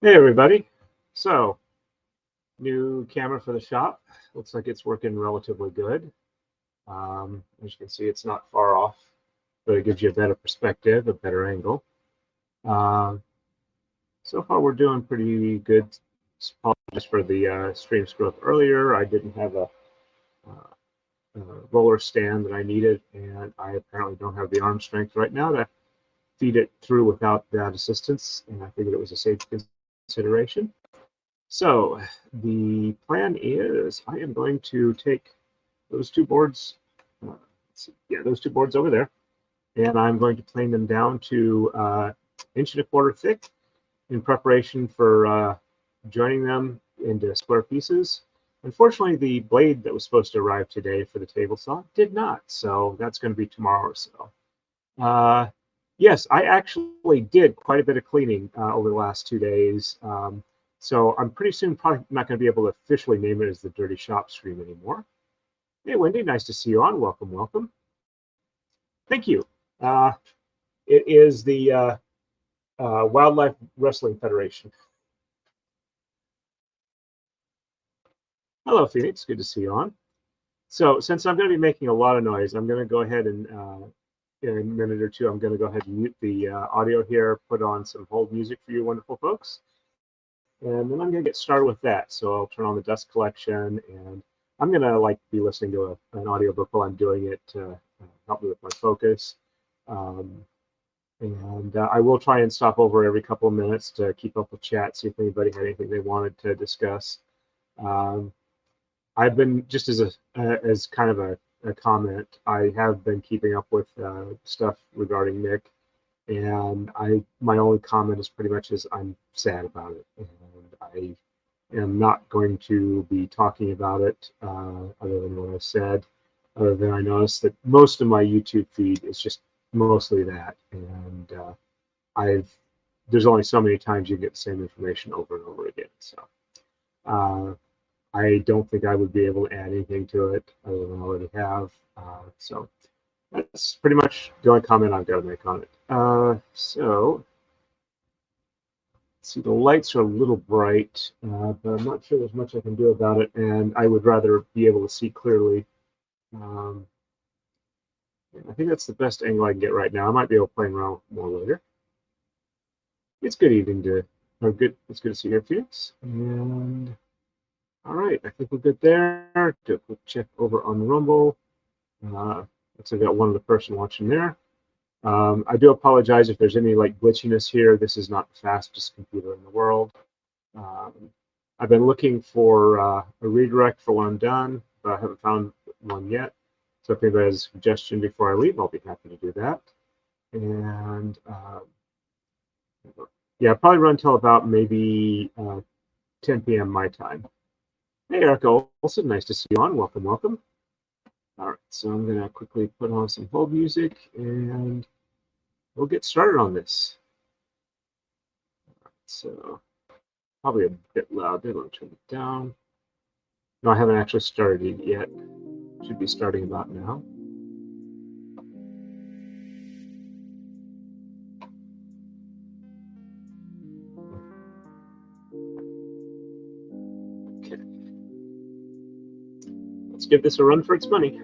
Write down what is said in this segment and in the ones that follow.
Hey everybody. So, new camera for the shop. Looks like it's working relatively good. As you can see, it's not far off, but it gives you a better perspective, a better angle. So far, we're doing pretty good. Apologies for the stream screw up earlier. I didn't have a roller stand that I needed, and I apparently don't have the arm strength right now to feed it through without that assistance, and I figured it was a safe consideration. So the plan is I am going to take those two boards, those two boards over there, and I'm going to plane them down to 1.25 inches thick in preparation for joining them into square pieces. Unfortunately, the blade that was supposed to arrive today for the table saw did not, so that's going to be tomorrow or so. Yes, I actually did quite a bit of cleaning over the last 2 days. So I'm pretty soon probably not going to be able to officially name it as the Dirty Shop stream anymore. Hey, Wendy, nice to see you on. Welcome, welcome. Thank you. It is the Wildlife Wrestling Federation. Hello, Phoenix. Good to see you on. So since I'm going to be making a lot of noise, I'm going to go ahead and in a minute or two, I'm going to go ahead and mute the audio here, put on some hold music for you wonderful folks. And then I'm going to get started with that. So I'll turn on the dust collection, and I'm going to be listening to an audiobook while I'm doing it to help me with my focus. And I will try and stop over every couple of minutes to keep up with chat, see if anybody had anything they wanted to discuss. I've been, just as kind of a comment, I have been keeping up with stuff regarding Nick, and my only comment is pretty much is I'm sad about it, and I am not going to be talking about it other than what I said. Other than I noticed that most of my YouTube feed is just mostly that, and there's only so many times you get the same information over and over again. So I don't think I would be able to add anything to it other than I already have. So that's pretty much the only comment I've got to make on it. So see, the lights are a little bright, but I'm not sure there's much I can do about it, and I would rather be able to see clearly. I think that's the best angle I can get right now. I might be able to play around more later. It's good evening to, or good. It's good to see you here, Felix. And all right, I think we're good there. Do a quick check over on Rumble. Looks like I got one other person watching there. I do apologize if there's any glitchiness here. This is not the fastest computer in the world. I've been looking for a redirect for when I'm done, but I haven't found one yet. So if anybody has a suggestion before I leave, I'll be happy to do that. And yeah, probably run until about maybe 10 p.m. my time. Hey, Erica Olson, nice to see you on. Welcome, welcome. All right, so I'm going to quickly put on some hold music, and we'll get started on this. So probably a bit loud there. Let me turn it down. No, I haven't actually started it yet. Should be starting about now. Okay. Let's give this a run for its money.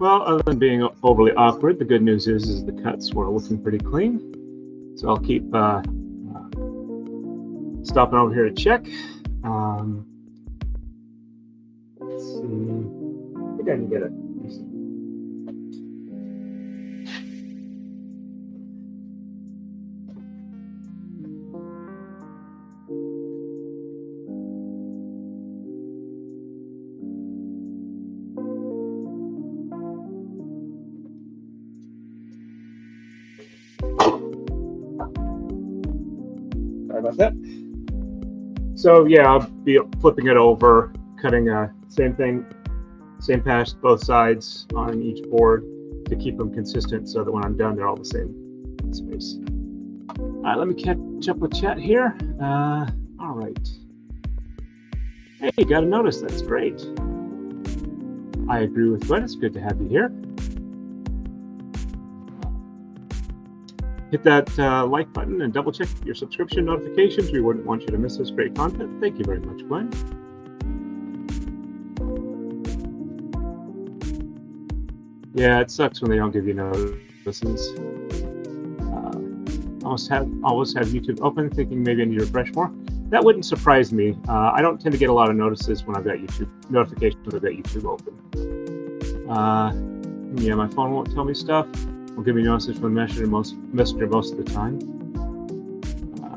Well, other than being overly awkward, the good news is the cuts were looking pretty clean. So I'll keep stopping over here to check. Let's see. I think I can get it. Sorry about that. So yeah, I'll be flipping it over, cutting same thing, same pass both sides on each board to keep them consistent so that when I'm done, they're all the same space. All right, let me catch up with chat here. All right. Hey, you got a notice. That's great. I agree with Gwen. It's good to have you here. Hit that like button and double check your subscription notifications. We wouldn't want you to miss this great content. Thank you very much, Gwen. Yeah, it sucks when they don't give you notices. Always have YouTube open, thinking maybe I need to refresh more. That wouldn't surprise me. I don't tend to get a lot of notices when I've got YouTube notifications when I've got YouTube open. Yeah, my phone won't tell me stuff. Will give me notices from Messenger most of the time.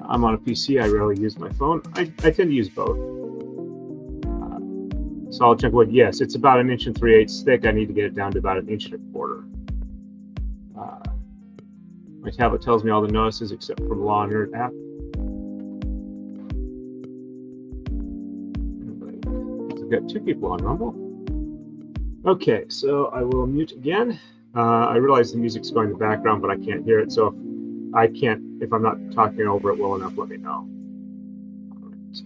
I'm on a PC. I rarely use my phone. I tend to use both. Solid chunk of wood. Yes, it's about 1 3/8 thick. I need to get it down to about 1 1/4 inches. My tablet tells me all the notices except for the Law and Order app. I've got 2 people on Rumble. Okay, so I will mute again. I realize the music's going in the background, but I can't hear it. So if I'm not talking over it well enough, let me know. All right.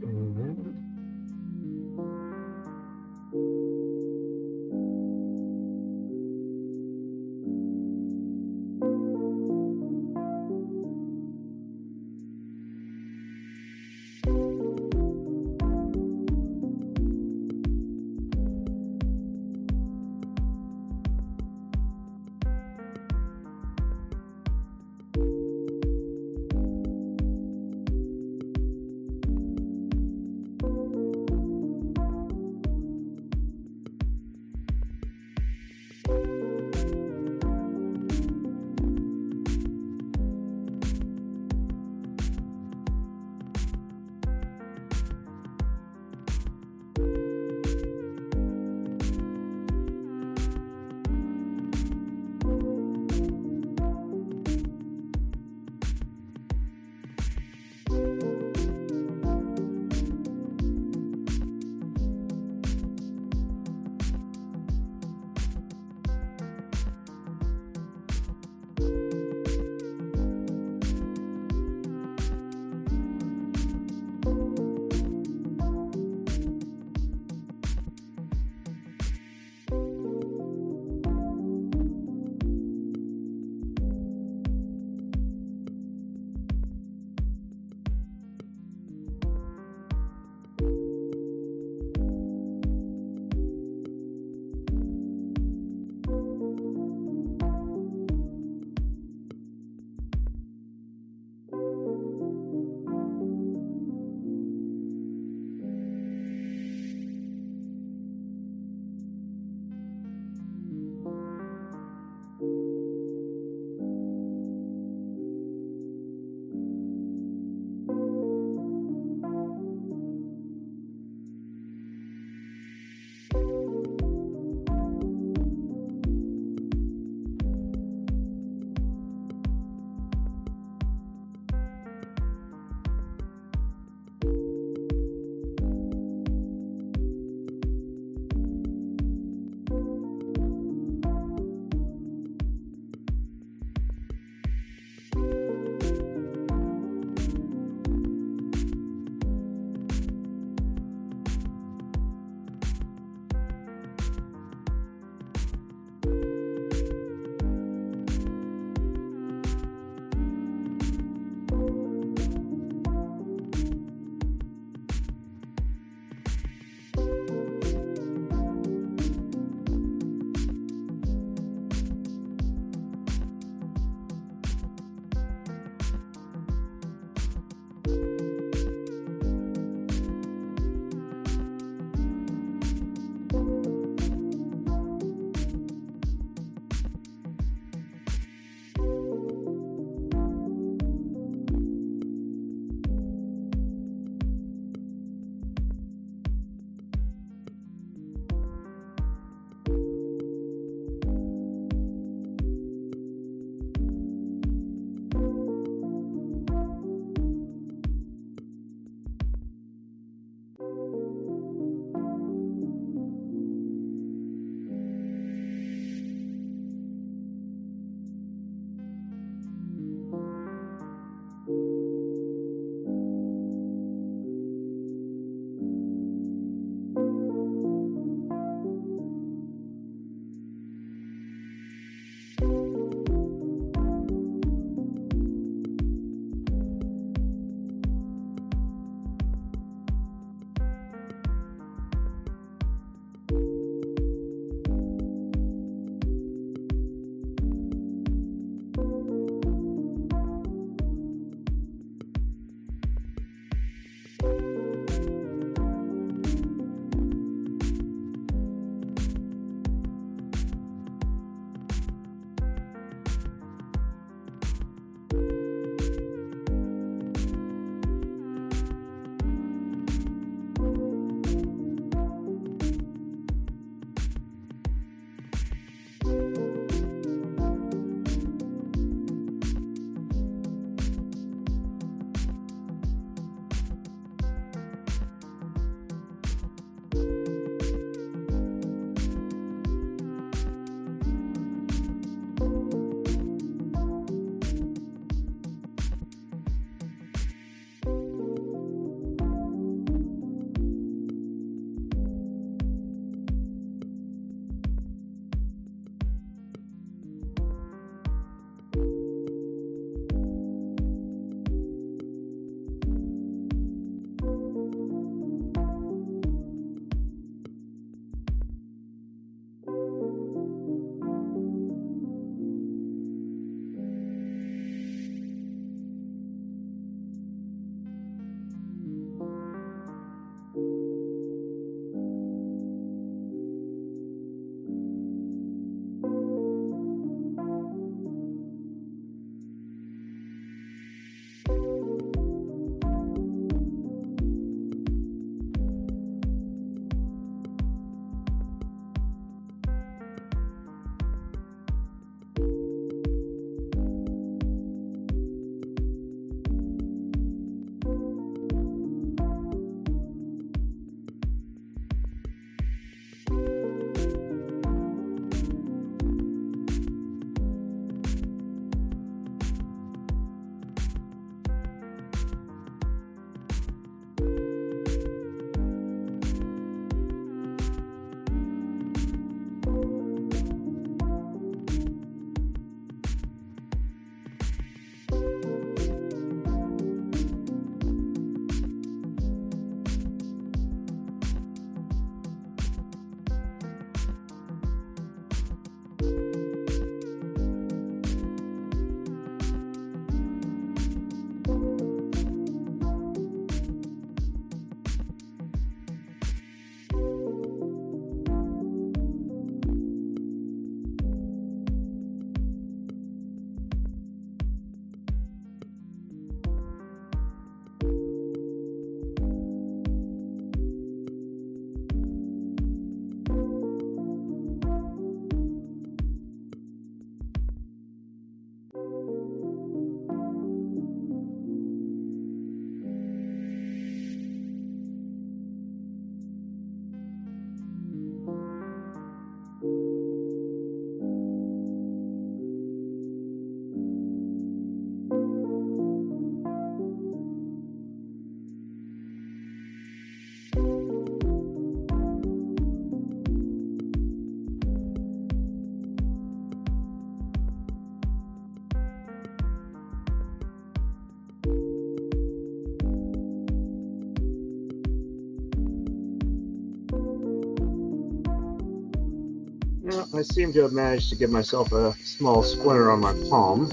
Now, I seem to have managed to give myself a small splinter on my palm.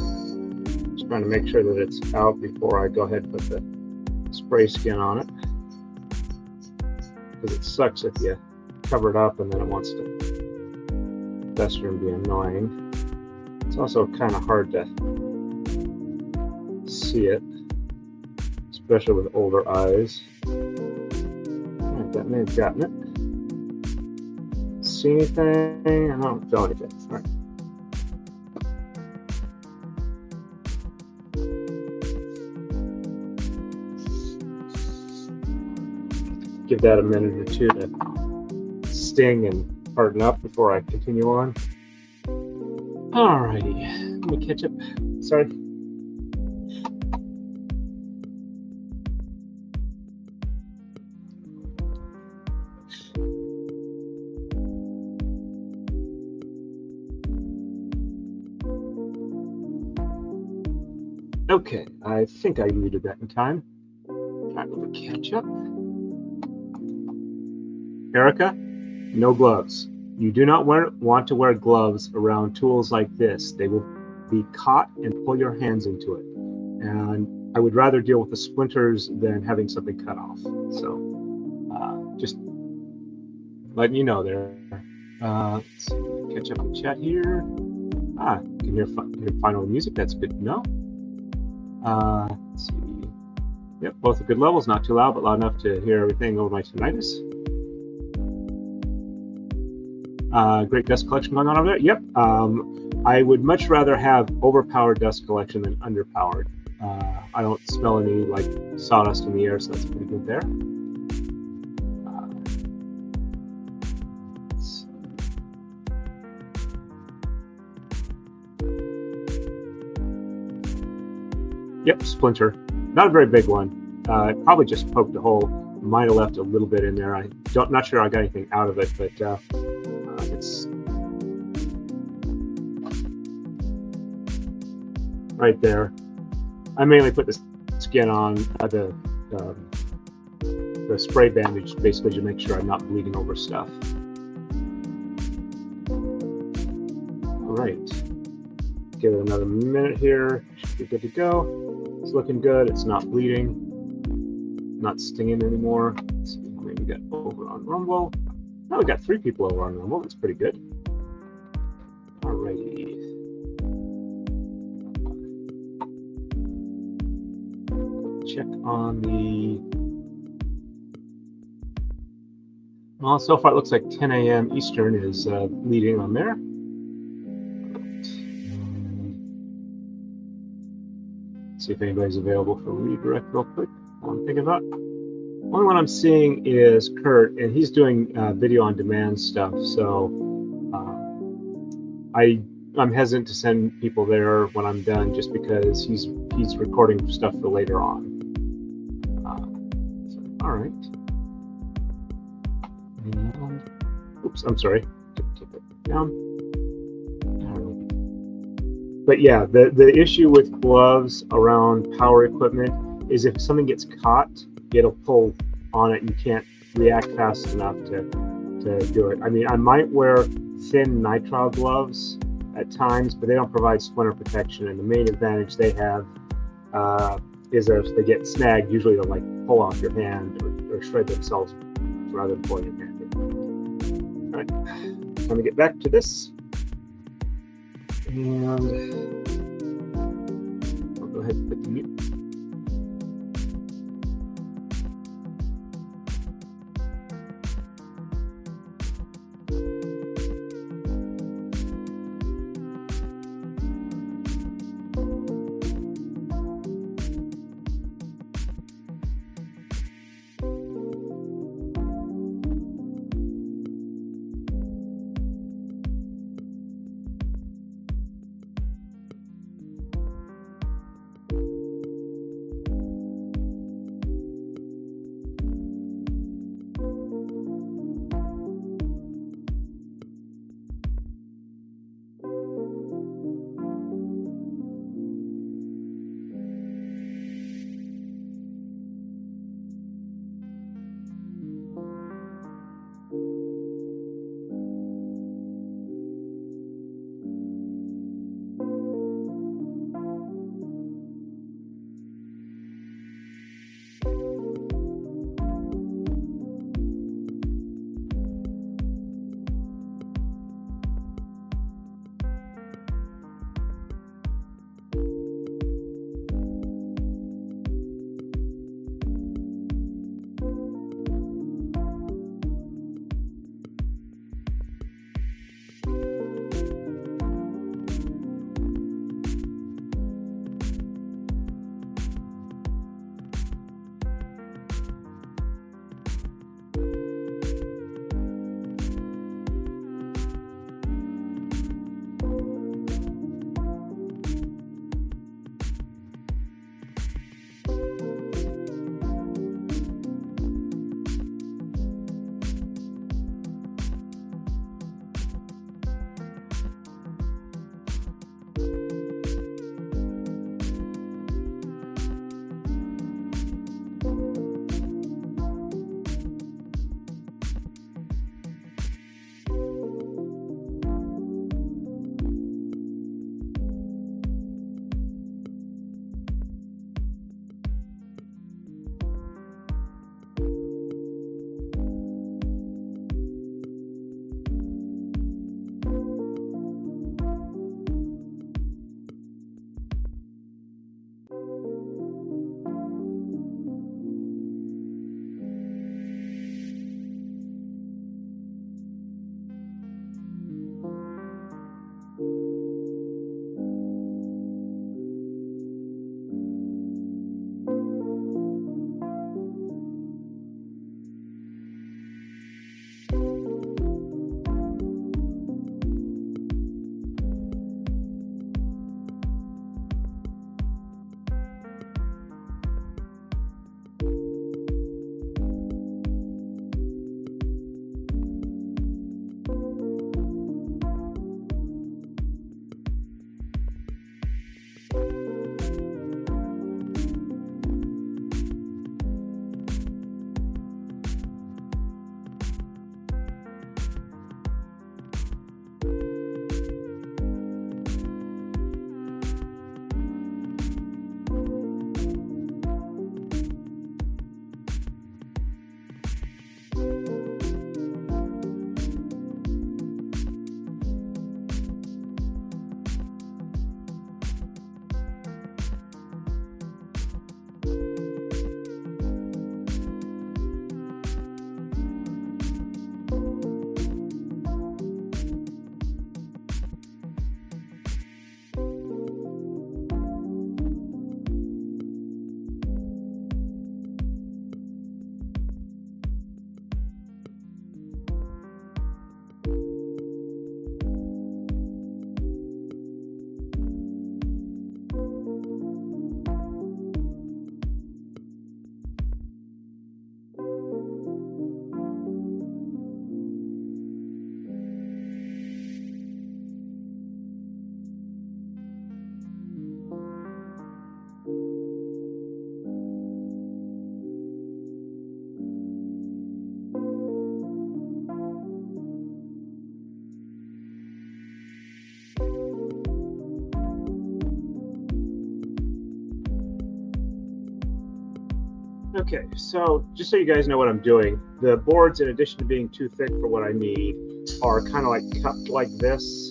Just trying to make sure that it's out before I go ahead and put the spray skin on it. Because it sucks if you cover it up and then it wants to fester and be annoying. It's also kind of hard to see it, especially with older eyes. Alright, that may have gotten it. See anything? I don't feel anything. All right. Give that a minute or two to sting and harden up before I continue on. Alrighty, let me catch up. Sorry. Okay, I think I muted that in time. Time to catch up. Erica, no gloves. You do not want to wear gloves around tools like this. They will be caught and pull your hands into it. And I would rather deal with the splinters than having something cut off. So just letting you know there. Let's see, catch up the chat here. Can hear final music. That's good to know. Let's see. Yep, both are good levels, not too loud, but loud enough to hear everything over my tinnitus. Great dust collection going on over there. Yep. I would much rather have overpowered dust collection than underpowered. I don't smell any like sawdust in the air, so that's pretty good there. Yep, splinter. Not a very big one. Probably just poked a hole. Might have left a little bit in there. Not sure I got anything out of it, but it's right there. I mainly put the skin on the spray bandage, basically to make sure I'm not bleeding over stuff. All right, give it another minute here. Should be good to go. It's looking good. It's not bleeding, not stinging anymore. Let's see how many we got over on Rumble. Now we got 3 people over on Rumble. That's pretty good. Alrighty. Check on the. Well, so far it looks like 10 a.m. Eastern is leading on there. See if anybody's available for redirect real quick. I'm thinking about. Only one I'm seeing is Kurt, and he's doing video on demand stuff. So I'm hesitant to send people there when I'm done, just because he's recording stuff for later on. So, all right. And, oops, I'm sorry. Take that down. But yeah, the issue with gloves around power equipment is if something gets caught, it'll pull on it. You can't react fast enough to do it. I mean, I might wear thin nitrile gloves at times, but they don't provide splinter protection. And the main advantage they have is that if they get snagged, usually they'll like pull off your hand or shred themselves rather than pulling your hand in. All right, time to get back to this. And I'll go ahead and put the mute. Okay, so just so you guys know what I'm doing, the boards, in addition to being too thick for what I need, are kind of like cupped like this.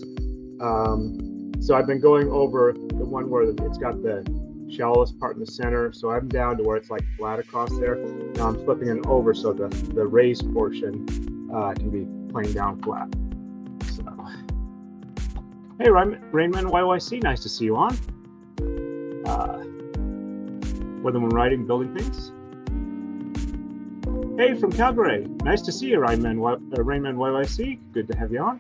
So I've been going over the one where it's got the shallowest part in the center, so I'm down to where it's like flat across there. Now I'm flipping it over so the raised portion can be plain down flat. So, hey, Rainman YYC, nice to see you on. Whether when writing, building things. Hey, from Calgary, nice to see you, Rainman YYC. Good to have you on.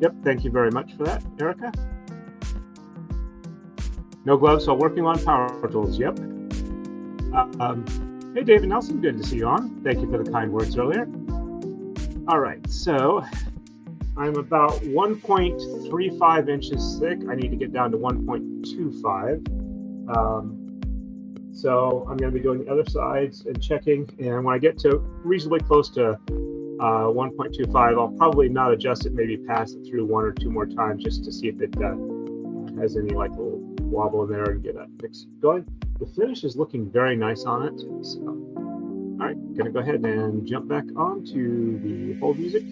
Yep, thank you very much for that, Erica. No gloves while working on power tools, yep. Hey, David Nelson, good to see you on. Thank you for the kind words earlier. All right, so I'm about 1.35 inches thick. I need to get down to 1.25. So I'm going to be doing the other sides and checking. And when I get to reasonably close to 1.25, I'll probably not adjust it, maybe pass it through one or two more times just to see if it has any like little wobble in there and get a fix going. The finish is looking very nice on it. So, all right, going to go ahead and jump back onto the hold music.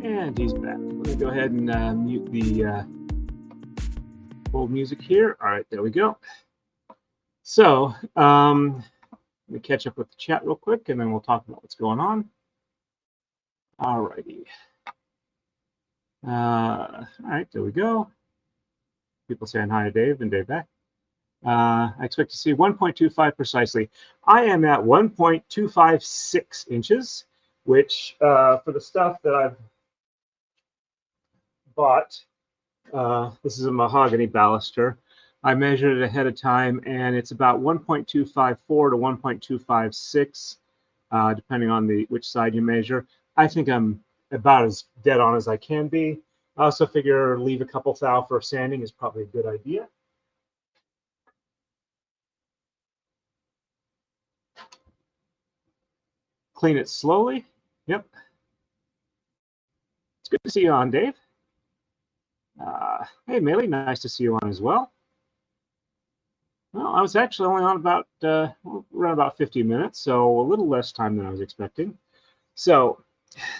And he's back. Let me go ahead and mute the hold music here. All right, there we go. So let me catch up with the chat real quick, and then we'll talk about what's going on. All righty. All right, there we go. People saying hi to Dave and Dave back. I expect to see 1.25 precisely. I am at 1.256 inches, which for the stuff that I've bought, this is a mahogany baluster. I measured it ahead of time, and it's about 1.254 to 1.256, depending on which side you measure. I think I'm about as dead on as I can be. I also figure leave a couple thou for sanding is probably a good idea. Clean it slowly. Yep. It's good to see you on, Dave. Hey, Maylee, nice to see you on as well. Well, I was actually only on about around about 50 minutes, so a little less time than I was expecting. So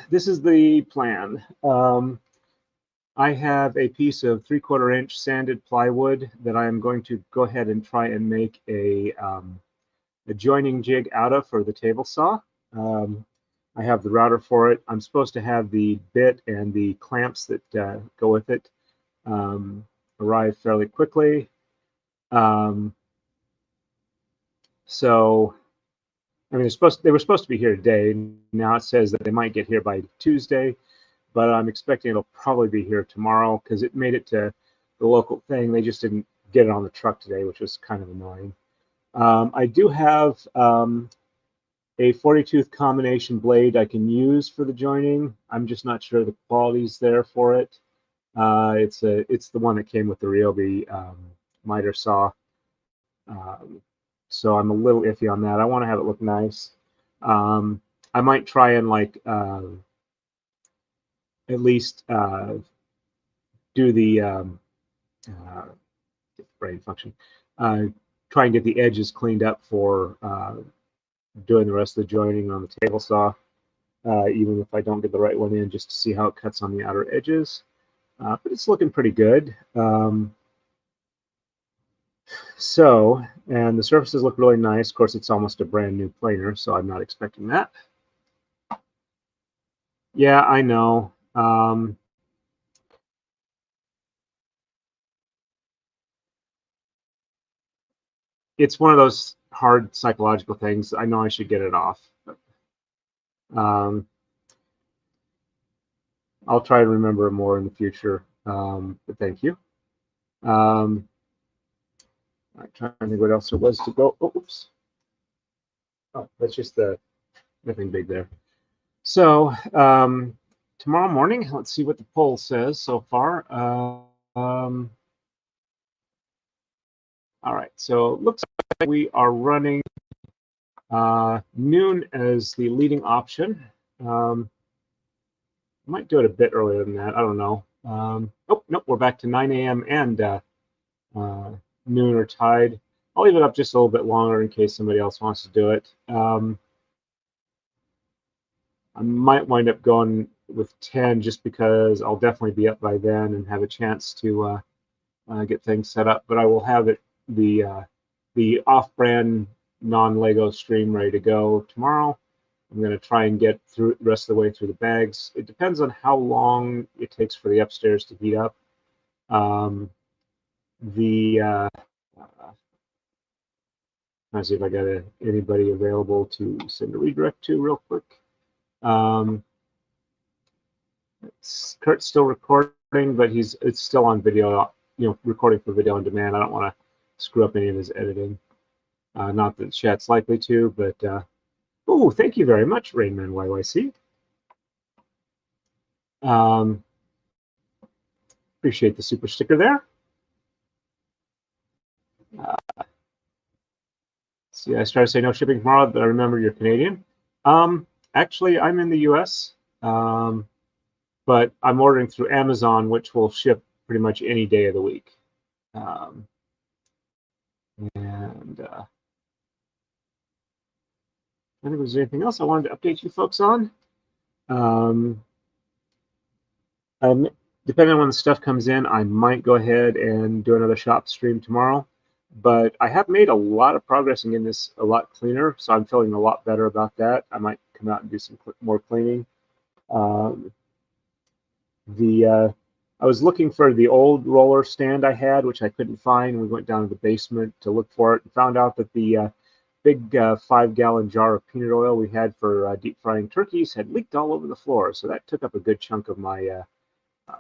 this is the plan. I have a piece of 3/4 inch sanded plywood that I am going to go ahead and try and make a joining jig out of for the table saw. I have the router for it. I'm supposed to have the bit and the clamps that go with it arrive fairly quickly. So, I mean, they were supposed to be here today. Now it says that they might get here by Tuesday, but I'm expecting it'll probably be here tomorrow because it made it to the local thing. They just didn't get it on the truck today, which was kind of annoying. I do have a 40-tooth combination blade I can use for the joining. I'm just not sure the quality's there for it. It's the one that came with the Ryobi miter saw. So I'm a little iffy on that. I want to have it look nice. I might try and like at least do the brain function. Try and get the edges cleaned up for doing the rest of the joining on the table saw, even if I don't get the right one in, just to see how it cuts on the outer edges. But it's looking pretty good. So, and the surfaces look really nice. Of course, it's almost a brand new planer, so I'm not expecting that. Yeah, I know. It's one of those hard psychological things. I know I should get it off. But, I'll try to remember more in the future. But thank you. I'm trying to think what else there was to go. Oh, oops. Oh, that's just nothing big there. So tomorrow morning, let's see what the poll says so far. All right, so it looks like we are running noon as the leading option. Might do it a bit earlier than that. I don't know. Oh, nope, we're back to 9 a.m. and noon are tied. I'll leave it up just a little bit longer in case somebody else wants to do it. I might wind up going with 10 just because I'll definitely be up by then and have a chance to get things set up. But I will have it the off-brand non-Lego stream ready to go tomorrow. I'm going to try and get through the rest of the way through the bags. It depends on how long it takes for the upstairs to heat up. Let's see if I got anybody available to send a redirect to real quick. Kurt's still recording, but it's still on video, recording for video on demand. I don't want to screw up any of his editing. Not that chat's likely to, but oh, thank you very much, Rainman YYC. Appreciate the super sticker there. See, I started to say no shipping tomorrow, but I remember you're Canadian. Actually, I'm in the U.S., but I'm ordering through Amazon, which will ship pretty much any day of the week. And I don't think there's anything else I wanted to update you folks on. Depending on when the stuff comes in, I might go ahead and do another shop stream tomorrow. But I have made a lot of progress in getting this a lot cleaner, so I'm feeling a lot better about that. I might come out and do some more cleaning. Um, I was looking for the old roller stand I had, which I couldn't find. We went down to the basement to look for it and found out that the big 5-gallon jar of peanut oil we had for deep frying turkeys had leaked all over the floor. So that took up a good chunk of my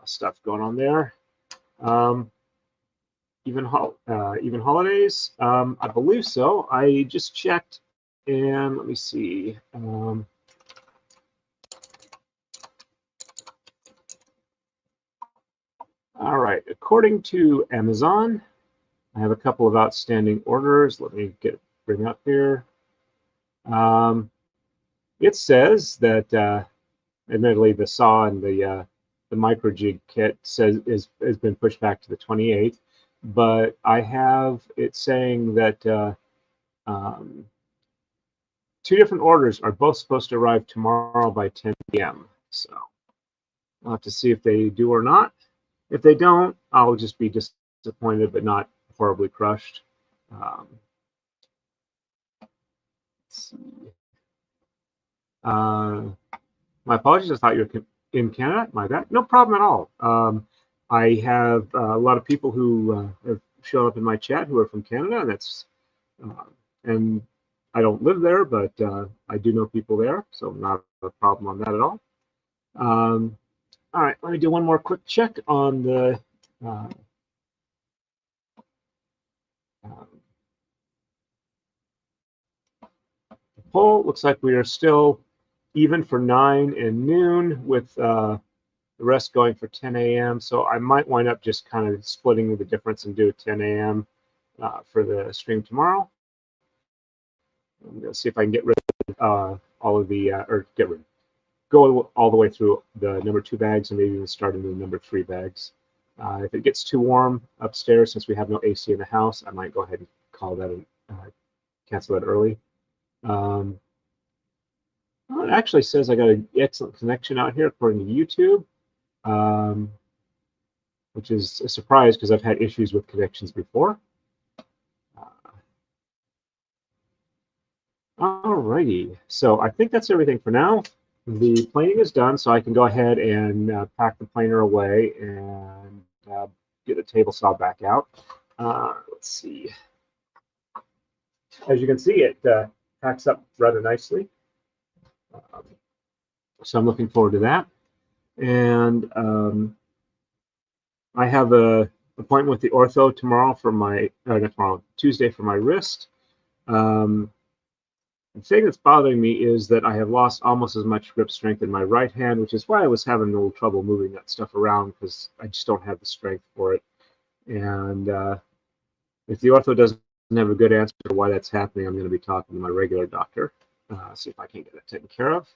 stuff going on there. Um, even holidays, I believe so. I just checked, and let me see. All right, according to Amazon, I have a couple of outstanding orders. Let me bring up here. It says that admittedly the saw and the micro jig kit has been pushed back to the 28th, but I have it saying that um, two different orders are both supposed to arrive tomorrow by 10 p.m. So I'll have to see if they do or not. If they don't, I'll just be disappointed, but not horribly crushed. Let's see. My apologies. I thought you were in Canada. My bad. No problem at all. I have a lot of people who have shown up in my chat who are from Canada, and and I don't live there, but I do know people there, so not a problem on that at all. All right, let me do one more quick check on the uh, poll. Looks like we are still even for 9 and noon, with the rest going for 10 a.m. So I might wind up just kind of splitting the difference and do 10 a.m. For the stream tomorrow. I'm going to see if I can get rid of all of the, or go all the way through the number 2 bags and maybe even start into the number 3 bags. If it gets too warm upstairs, since we have no AC in the house, I might go ahead and call that and cancel that early. Well, it actually says I got an excellent connection out here according to YouTube, which is a surprise because I've had issues with connections before. Alrighty, so I think that's everything for now. The planing is done, so I can go ahead and pack the planer away and get the table saw back out. Let's see. As you can see, it packs up rather nicely. So I'm looking forward to that. And I have an appointment with the ortho tomorrow for my, not tomorrow, Tuesday for my wrist. The thing that's bothering me is that I have lost almost as much grip strength in my right hand, which is why I was having a little trouble moving that stuff around, because I just don't have the strength for it. And if the ortho doesn't have a good answer to why that's happening, I'm going to be talking to my regular doctor, see if I can get that taken care of.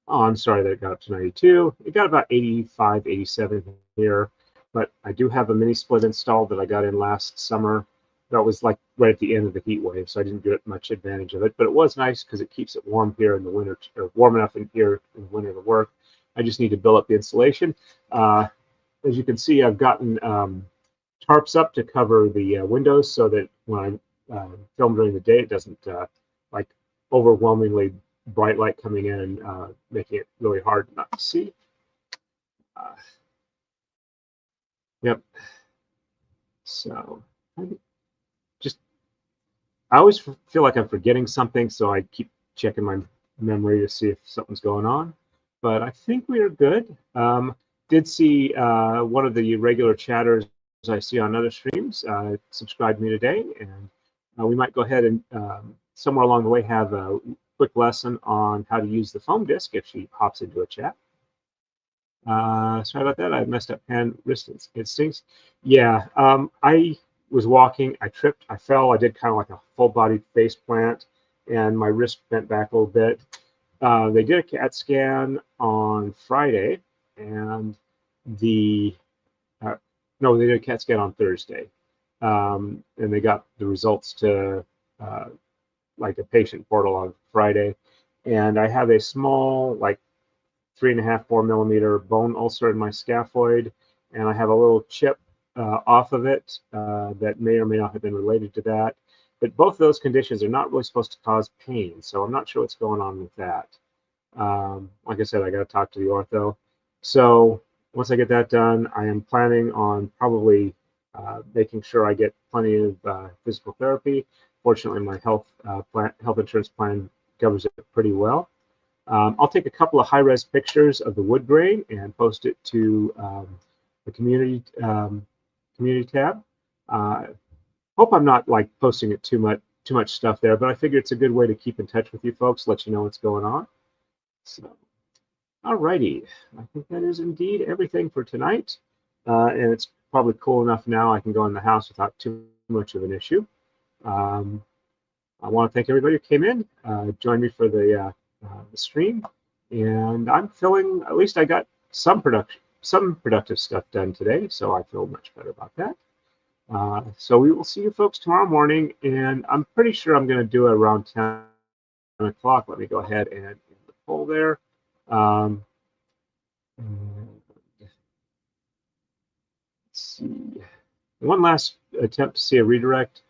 Oh, I'm sorry that it got up to 92. It got about 85, 87 here, but I do have a mini split installed that I got in last summer. That was like right at the end of the heat wave, so I didn't get much advantage of it. But it was nice because it keeps it warm here in the winter, or warm enough in here in the winter to work. I just need to build up the insulation. As you can see, I've gotten tarps up to cover the windows so that when I film during the day, it doesn't like overwhelmingly bright light coming in, making it really hard not to see. Yep. So I always feel like I'm forgetting something, so I keep checking my memory to see if something's going on. But I think we are good. Did see one of the regular chatters I see on other streams subscribe to me today, and we might go ahead and somewhere along the way have a quick lesson on how to use the foam disc if she hops into a chat. Sorry about that. I messed up hand wrist instincts. Yeah, I was walking. I tripped. I fell. I did kind of like a full body face plant, and my wrist bent back a little bit. They did a CAT scan on Friday, and no, they did a CAT scan on Thursday, and they got the results to like a patient portal on Friday, and I have a small like 3.5, 4 millimeter bone ulcer in my scaphoid, and I have a little chip off of it that may or may not have been related to that. But both of those conditions are not really supposed to cause pain, so I'm not sure what's going on with that. Like I said, I got to talk to the ortho. So once I get that done, I am planning on probably making sure I get plenty of physical therapy. Fortunately, my health insurance plan covers it pretty well. I'll take a couple of high-res pictures of the wood grain and post it to the community tab. Hope I'm not like posting it too much stuff there, but I figure it's a good way to keep in touch with you folks, let you know what's going on. So, alrighty, I think that is indeed everything for tonight, and it's probably cool enough now I can go in the house without too much of an issue. I want to thank everybody who came in, joined me for the stream, and I'm feeling, at least I got some productive stuff done today, so I feel much better about that. So we will see you folks tomorrow morning, and I'm pretty sure I'm going to do it around 10 o'clock. Let me go ahead and end the poll there. Let's see. One last attempt to see a redirect.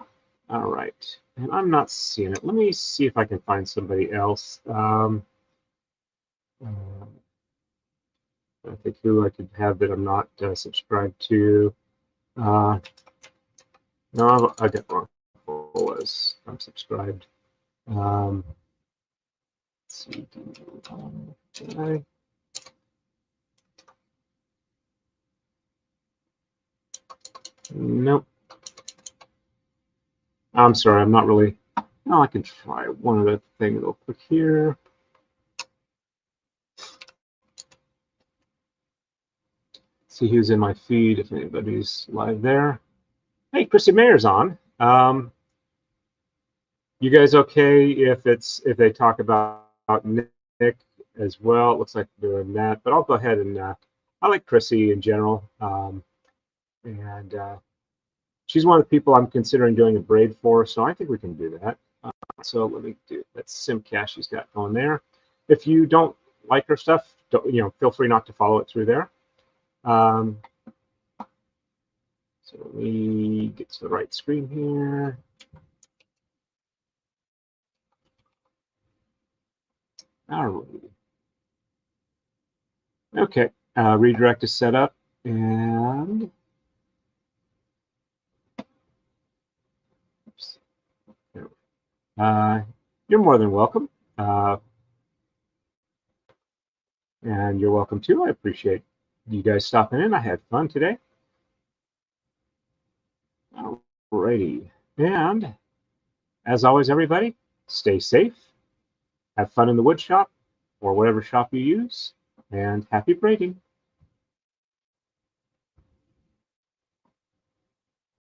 All right, and I'm not seeing it. Let me see if I can find somebody else. I think who I could have that I'm not subscribed to. No, I got wrong. Was I'm subscribed. Let's see. Nope. I'm sorry. I'm not really. No, I can try one other thing real quick here. See who's in my feed if anybody's live there. Hey, Chrissy Mayer's on. You guys okay if they talk about Nick as well? It looks like they're doing that, but I'll go ahead and I like Chrissy in general, and she's one of the people I'm considering doing a braid for, so I think we can do that. So let me do that Simcash she's got going there. If you don't like her stuff, feel free not to follow it through there. So let me get to the right screen here. All right. Okay, redirect is set up, and oops. You're more than welcome, and you're welcome too. I appreciate you guys stopping in. I had fun today. Alrighty, and as always, everybody, stay safe, have fun in the wood shop or whatever shop you use, and happy braiding.